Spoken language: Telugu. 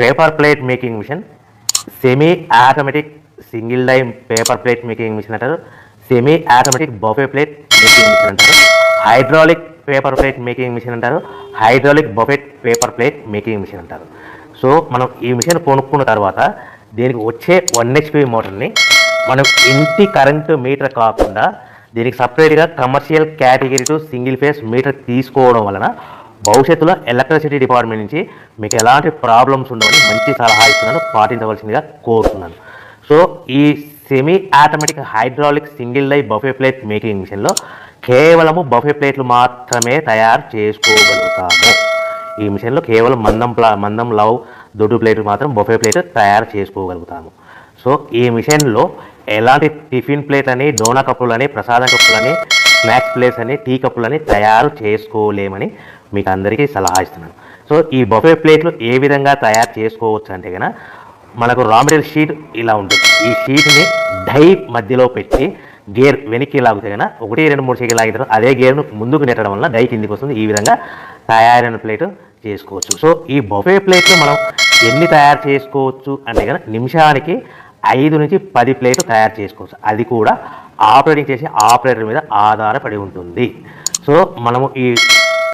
Paper plate making machine, semi automatic single die paper plate making machine అంటారు, semi automatic buffet plate making machine అంటారు, hydraulic paper plate making machine అంటారు, hydraulic buffet paper plate making machine అంటారు. సో మనం ఈ మిషన్ కొనుక్కున్న తర్వాత దీనికి వచ్చే 1 HP మోటార్ని మనం ఇంటి కరెంటు మీటర్ కాకుండా దీనికి సపరేట్గా commercial category to single phase metre తీసుకోవడం వలన భవిష్యత్తులో ఎలక్ట్రిసిటీ డిపార్ట్మెంట్ నుంచి మీకు ఎలాంటి ప్రాబ్లమ్స్ ఉండవని మంచి సలహా ఇస్తున్నాను, పాటించవలసిందిగా కోరుతున్నాను. సో ఈ semi automatic hydraulic single die buffet plate making మిషన్లో కేవలము బఫే ప్లేట్లు మాత్రమే తయారు చేసుకోగలుగుతాము. ఈ మిషన్లో కేవలం మందం లవ్ దొడ్డు ప్లేట్లు మాత్రం బఫే ప్లేట్ తయారు చేసుకోగలుగుతాము. సో ఈ మిషన్లో ఎలాంటి టిఫిన్ ప్లేట్లని, డోనా కప్పులని, ప్రసాదం కప్పులని, స్నాక్స్ ప్లేట్స్ అని, టీ కప్పులని తయారు చేసుకోలేమని మీకు అందరికీ సలహా ఇస్తున్నాను. సో ఈ బఫే ప్లేట్లు ఏ విధంగా తయారు చేసుకోవచ్చు అంటే కనుక మనకు రా మెటీరియల్ షీట్ ఇలా ఉంటుంది. ఈ షీట్ని డై మధ్యలో పెట్టి గేర్ వెనక్కి లాగితే కనుక 1, 2, 3 సెకండ్లు లాగిన తర్వాత అదే గేర్ను ముందుకు నెట్టడం వల్ల డై కిందికి వస్తుంది. ఈ విధంగా తయారైన ప్లేట్ చేసుకోవచ్చు. సో ఈ బఫే ప్లేట్లు మనం ఎన్ని తయారు చేసుకోవచ్చు అంటే కనుక నిమిషానికి 5 నుంచి 10 ప్లేట్లు తయారు చేసుకోవచ్చు. అది కూడా ఆపరేటింగ్ చేసే ఆపరేటర్ మీద ఆధారపడి ఉంటుంది. సో మనము ఈ